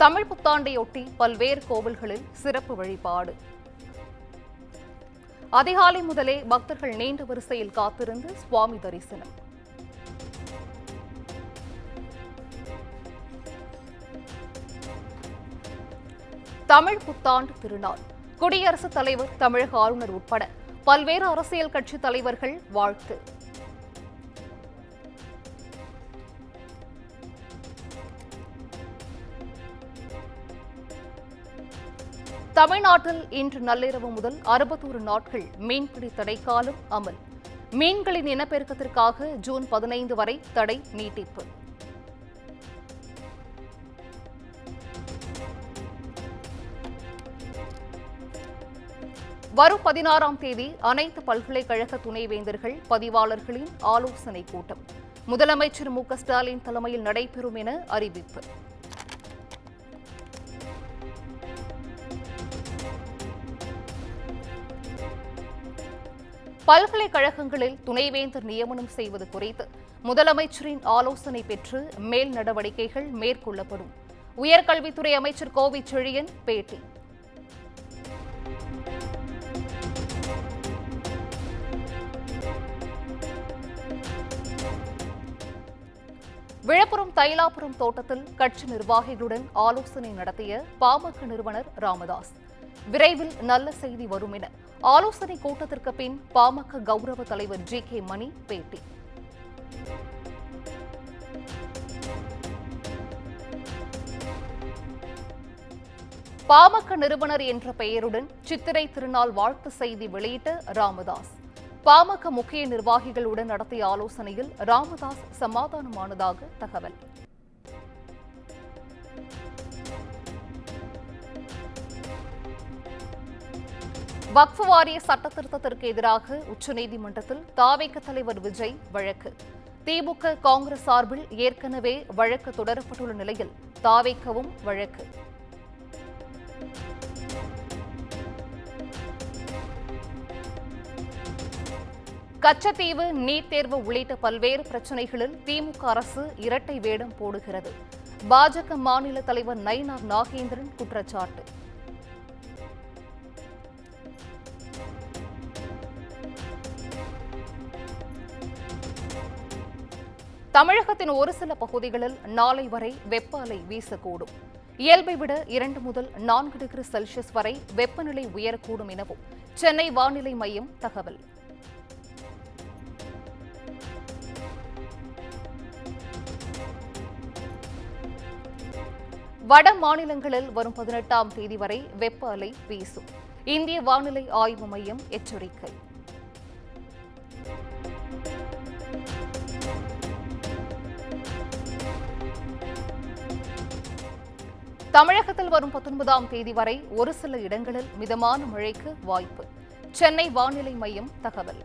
தமிழ் புத்தாண்டையொட்டி பல்வேறு கோவில்களில் சிறப்பு வழிபாடு. அதிகாலை முதலே பக்தர்கள் நீண்ட வரிசையில் காத்திருந்து சுவாமி தரிசனம். தமிழ் புத்தாண்டு திருநாள். குடியரசுத் தலைவர், தமிழக ஆளுநர் உட்பட பல்வேறு அரசியல் கட்சித் தலைவர்கள் வாழ்த்து. தமிழ்நாட்டில் இன்று நள்ளிரவு முதல் 61 நாட்கள் மீன்பிடி தடைக்காலம் அமல். மீன்களின் இனப்பெருக்கத்திற்காக ஜூன் 15 வரை தடை நீட்டிப்பு. வரும் 16ஆம் தேதி அனைத்து பல்கலைக்கழக துணைவேந்தர்கள், பதிவாளர்களின் ஆலோசனைக் கூட்டம் முதலமைச்சர் மு க ஸ்டாலின் தலைமையில் நடைபெறும் என அறிவிப்பு. பல்கலைக்கழகங்களில் துணைவேந்தர் நியமனம் செய்வது குறித்து முதலமைச்சரின் ஆலோசனை பெற்று மேல் நடவடிக்கைகள் மேற்கொள்ளப்படும். உயர்கல்வித்துறை அமைச்சர் கோவி செழியன் பேட்டி. விழுப்புரம் தைலாபுரம் தோட்டத்தில் கட்சி நிர்வாகிகளுடன் ஆலோசனை நடத்திய பாமக நிறுவனர் ராமதாஸ். விரைவில் நல்ல செய்தி வரும் என ஆலோசனை கூட்டத்திற்கு பின் பாமக கௌரவ தலைவர் ஜி.கே. மணி பேட்டி. பாமக நிறுவனர் என்ற பெயருடன் சித்திரை திருநாள் வாழ்த்து செய்தி வெளியிட்ட ராமதாஸ். பாமக முக்கிய நிர்வாகிகளுடன் நடத்திய ஆலோசனையில் ராமதாஸ் சமாதானமானதாக தகவல். வக்ஃப் வாரிய சட்டத்திருத்தத்திற்கு எதிராக உச்சநீதிமன்றத்தில் தாவேக தலைவர் விஜய் வழக்கு. திமுக, காங்கிரஸ் சார்பில் ஏற்கனவே வழக்கு தொடரப்பட்டுள்ள நிலையில் தாவேகவும் வழக்கு. கச்சத்தீவு, நீட் தேர்வு உள்ளிட்ட பல்வேறு பிரச்சினைகளில் திமுக அரசு இரட்டை வேடம் போடுகிறது. பாஜக மாநில தலைவர் நயினார் நாகேந்திரன் குற்றச்சாட்டு. தமிழகத்தின் ஒரு சில பகுதிகளில் நாளை வரை வெப்ப அலை வீசக்கூடும். இயல்பை விட 2 முதல் 4 டிகிரி செல்சியஸ் வரை வெப்பநிலை உயரக்கூடும் எனவும் சென்னை வானிலை மையம் தகவல். வட மாநிலங்களில் வரும் 18ஆம் தேதி வரை வெப்ப அலை வீசும். இந்திய வானிலை ஆய்வு மையம் எச்சரிக்கை. தமிழகத்தில் வரும் 19ஆம் தேதி வரை ஒரு சில இடங்களில் மிதமான மழைக்கு வாய்ப்பு. சென்னை வானிலை மையம் தகவல்.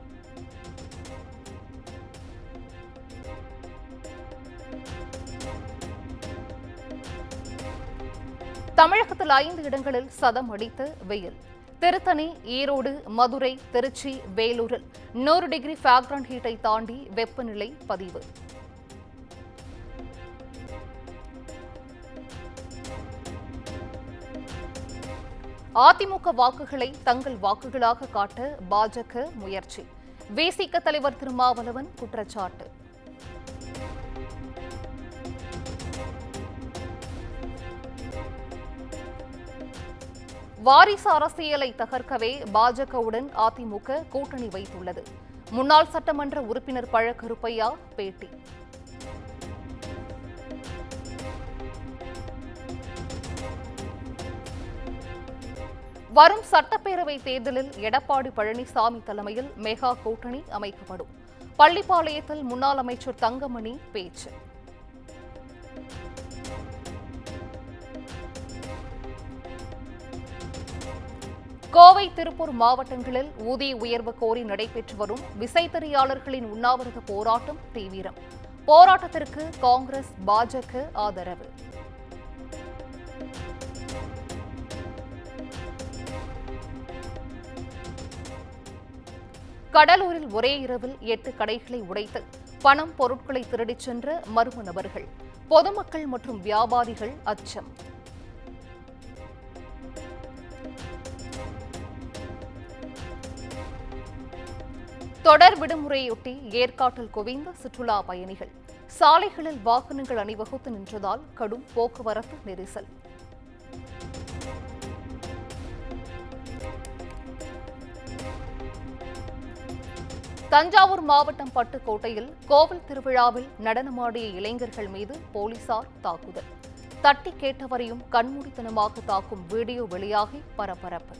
தமிழகத்தில் 5 இடங்களில் சதம் அடித்த வெயில். திருத்தணி, ஈரோடு, மதுரை, திருச்சி, வேலூரில் 100 டிகிரி ஃபாரன்ஹீட்டை ஹீட்டை தாண்டி வெப்பநிலை பதிவு. அதிமுக வாக்குகளை தங்கள் வாக்குகளாக காட்ட பாஜக முயற்சி. விசிக தலைவர் திருமாவளவன் குற்றச்சாட்டு. வாரிசு அரசியலை தகர்க்கவே பாஜகவுடன் அதிமுக கூட்டணி வைத்துள்ளது. முன்னாள் சட்டமன்ற உறுப்பினர் பழ கருப்பையா பேட்டி. வரும் சட்டப்பேரவை தேர்தலில் எடப்பாடி பழனிசாமி தலைமையில் மெகா கூட்டணி அமைக்கப்படும். பள்ளிப்பாளையத்தில் முன்னாள் அமைச்சர் தங்கமணி பேச்சு. கோவை, திருப்பூர் மாவட்டங்களில் ஊதிய உயர்வு கோரி நடைபெற்று வரும் விசைத்தறியாளர்களின் உண்ணாவிரத போராட்டம் தீவிரம். போராட்டத்திற்கு காங்கிரஸ், பாஜக ஆதரவு. கடலூரில் ஒரே இரவில் 8 கடைகளை உடைத்து பணம், பொருட்களை திருடிச் சென்ற மர்ம நபர்கள். பொதுமக்கள் மற்றும் வியாபாரிகள் அச்சம். தொடர் விடுமுறையொட்டி ஏற்காட்டில் குவிந்த சுற்றுலா பயணிகள். சாலைகளில் வாகனங்கள் அணிவகுத்து நின்றதால் கடும் போக்குவரத்து நெரிசல். தஞ்சாவூர் மாவட்டம் பட்டுக்கோட்டையில் கோவில் திருவிழாவில் நடனமாடிய இளைஞர்கள் மீது போலீசார் தாக்குதல். தட்டி கேட்டவரையும் கண்மூடித்தனமாக தாக்கும் வீடியோ வெளியாகி பரபரப்பு.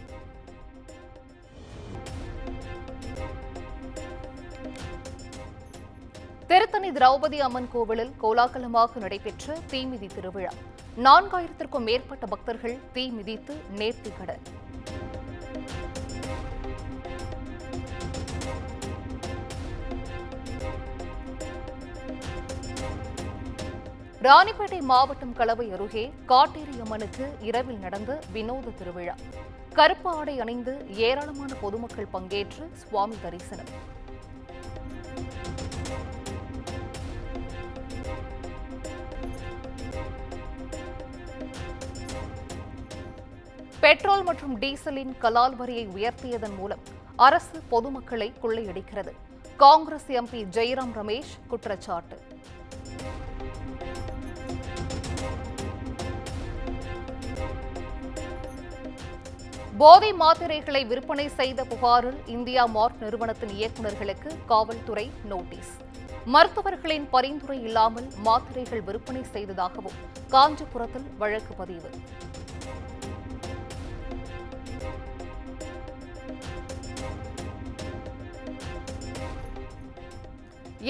திருத்தணி திரௌபதி அம்மன் கோவிலில் கோலாகலமாக நடைபெற்ற தீமிதி திருவிழா. 4000த்திற்கும் மேற்பட்ட பக்தர்கள் தீ மிதித்து நேர்த்திக்கடன். ராணிப்பேட்டை மாவட்டம் கலவை அருகே காட்டேரி அம்மனுக்கு இரவில் நடந்த வினோத திருவிழா. கருப்பு ஆடை அணிந்து ஏராளமான பொதுமக்கள் பங்கேற்று சுவாமி தரிசனம். பெட்ரோல் மற்றும் டீசலின் கலால் வரியை உயர்த்தியதன் மூலம் அரசு பொதுமக்களை கொள்ளையடிக்கிறது. காங்கிரஸ் எம்பி ஜெய்ராம் ரமேஷ் குற்றச்சாட்டு. போதை மாத்திரைகளை விற்பனை செய்த புகாரில் இந்தியா மார்ட் நிறுவனத்தின் இயக்குநர்களுக்கு காவல்துறை நோட்டீஸ். மருத்துவர்களின் பரிந்துரை இல்லாமல் மாத்திரைகள் விற்பனை செய்ததாகவும் காஞ்சிபுரத்தில் வழக்கு பதிவு.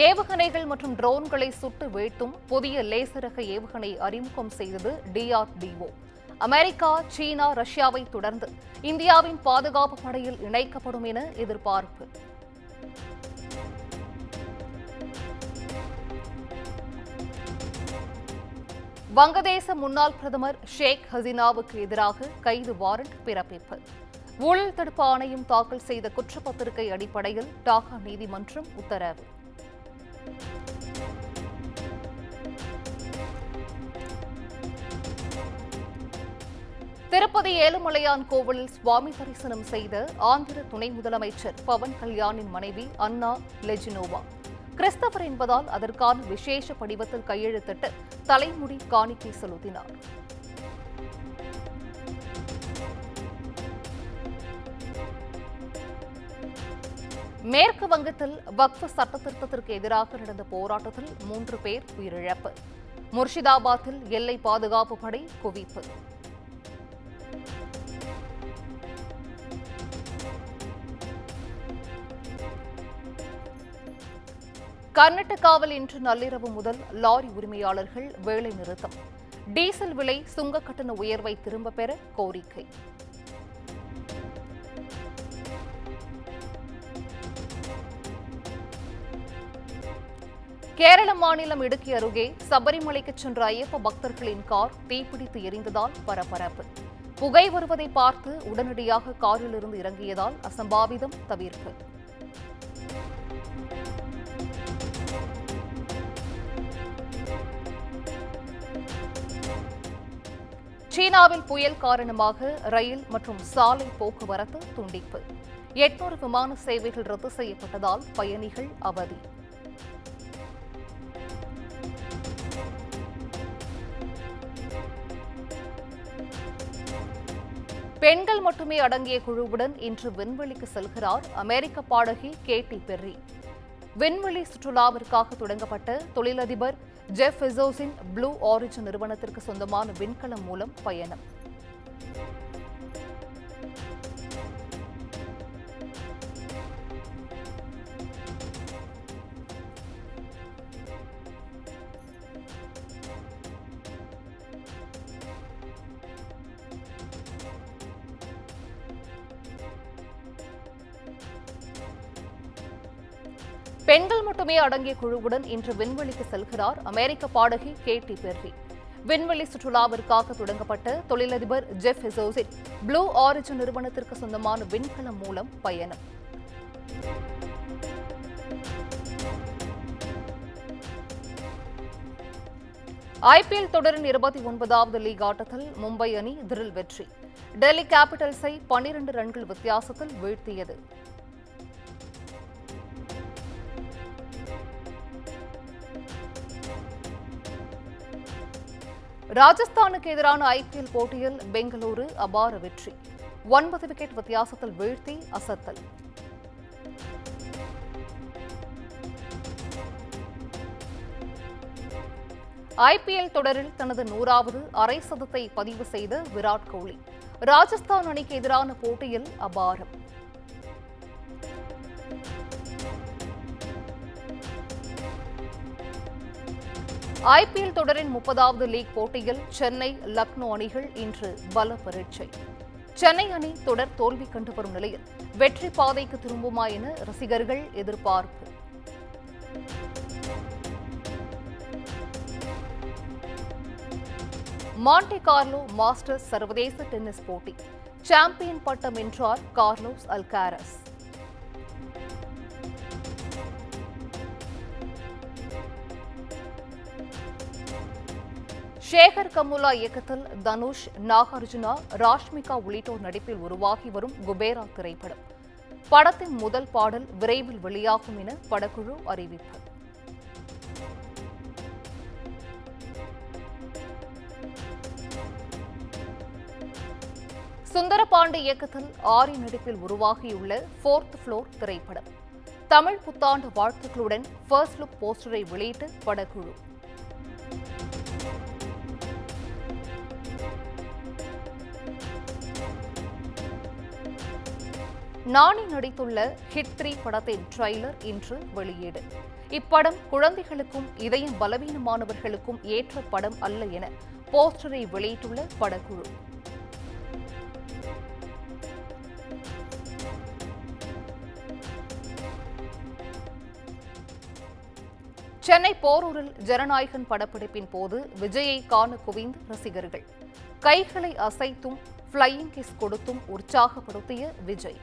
ஏவுகணைகள் மற்றும் ட்ரோன்களை சுட்டு வீழ்த்தும் புதிய லேசர் ரக ஏவுகணை அறிமுகம் செய்தது DRDO. அமெரிக்கா, சீனா, ரஷ்யாவை தொடர்ந்து இந்தியாவின் பாதுகாப்பு படையில் இணைக்கப்படும் என எதிர்பார்ப்பு. வங்கதேச முன்னாள் பிரதமர் ஷேக் ஹசீனாவுக்கு எதிராக கைது வாரண்ட் பிறப்பிப்பு. ஊழல் தடுப்பு ஆணையம் தாக்கல் செய்த குற்றப்பத்திரிகை அடிப்படையில் டாக்கா நீதிமன்றம் உத்தரவு. திருப்பதி ஏழுமலையான் கோவிலில் சுவாமி தரிசனம் செய்த ஆந்திர துணை முதலமைச்சர் பவன் கல்யாணின் மனைவி அன்னா லெஜினோவா. கிறிஸ்தவர் என்பதால் அதற்கான விசேஷ படிவத்தில் கையெழுத்திட்டு தலைமுடி காணிக்கை செலுத்தினார். மேற்கு வங்கத்தில் வக்ஃப் சட்டத்திருத்தத்திற்கு எதிராக நடந்த போராட்டத்தில் 3 பேர் உயிரிழப்பு. முர்ஷிதாபாத்தில் எல்லை பாதுகாப்பு படை குவிப்பு. கர்நாடகாவில் இன்று நள்ளிரவு முதல் லாரி உரிமையாளர்கள் வேலை நிறுத்தம். டீசல் விலை சுங்க கட்டண உயர்வை திரும்பப் பெற கோரிக்கை. கேரள மாநிலம் இடுக்கி அருகே சபரிமலைக்கு சென்ற ஐயப்ப பக்தர்களின் கார் தீப்பிடித்து எரிந்ததால் பரபரப்பு. புகை வருவதை பார்த்து உடனடியாக காரிலிருந்து இறங்கியதால் அசம்பாவிதம் தவிர்ப்பு. சீனாவில் புயல் காரணமாக ரயில் மற்றும் சாலை போக்குவரத்து துண்டிப்பு. 800 விமான சேவைகள் ரத்து செய்யப்பட்டதால் பயணிகள் அவதி. பெண்கள் மட்டுமே அடங்கிய குழுவுடன் இன்று விண்வெளிக்கு செல்கிறார் அமெரிக்க பாடகி கேட்டி பெர்ரி. விண்வெளி சுற்றுலாவிற்காக தொடங்கப்பட்ட தொழிலதிபர் ஜெஃப் பெசோஸின் ப்ளூ ஆரிஜின் நிறுவனத்திற்கு சொந்தமான விண்கலம் மூலம் பயணம். பெண்கள் மட்டுமே அடங்கிய குழுவுடன் இன்று விண்வெளிக்கு செல்கிறார் அமெரிக்க பாடகி கேட்டி பெர்ரி. விண்வெளி சுற்றுலாவிற்காக தொடங்கப்பட்ட தொழிலதிபர் ஜெஃப் பெசோஸின் ப்ளூ ஆரிஜின் நிறுவனத்திற்கு சொந்தமான விண்கலம் மூலம் பயணம். IPL தொடரின் 29வது லீக் ஆட்டத்தில் மும்பை அணி திரில் வெற்றி. டெல்லி கேபிட்டல்ஸை 12 ரன்கள் வித்தியாசத்தில் வீழ்த்தியது. ராஜஸ்தானுக்கு எதிரான ஐபிஎல் போட்டியில் பெங்களூரு அபார வெற்றி. 9 விக்கெட் வித்தியாசத்தில் வீழ்த்தி அசத்தல். ஐபிஎல் தொடரில் தனது 100வது அரை சதத்தை பதிவு செய்த விராட் கோலி ராஜஸ்தான் அணிக்கு எதிரான போட்டியில் அபாரம். ஐபிஎல் தொடரின் 30வது லீக் போட்டியில் சென்னை, லக்னோ அணிகள் இன்று பல பரீட்சை. சென்னை அணி தொடர் தோல்வி கண்டு வரும் நிலையில் வெற்றி பாதைக்கு திரும்புமா என ரசிகர்கள் எதிர்பார்ப்பு. மாண்டே கார்லோ மாஸ்டர்ஸ் சர்வதேச டென்னிஸ் போட்டி சாம்பியன் பட்டம் வென்றார் கார்லோஸ் அல்காரஸ். சேகர் கமுலா இயக்கத்தில் தனுஷ், நாகார்ஜுனா, ராஷ்மிகா உள்ளிட்டோர் நடிப்பில் உருவாகி வரும் குபேரா திரைப்படம் படத்தின் முதல் பாடல் விரைவில் வெளியாகும் என படக்குழு அறிவிப்பு. சுந்தரபாண்டி இயக்கத்தில் ஆரி நடிப்பில் உருவாகியுள்ள 4th ஃப்ளோர் திரைப்படம் தமிழ் புத்தாண்டு வாழ்த்துக்களுடன் ஃபர்ஸ்ட் லுக் போஸ்டரை வெளியிட்டு படக்குழு. நானி நடித்துள்ள ஹிட் 3 படத்தின் ட்ரெய்லர் இன்று வெளியீடு. இப்படம் குழந்தைகளுக்கும் இதயம் பலவீனமானவர்களுக்கும் ஏற்ற படம் அல்ல என போஸ்டரை வெளியிட்டுள்ள படக்குழு. சென்னை போரூரில் ஜனநாயகன் படப்பிடிப்பின் போது விஜயை காண குவிந்த ரசிகர்கள் கைகளை அசைத்தும் ஃப்ளையிங் கிஸ் கொடுத்தும் உற்சாகப்படுத்திய விஜய்.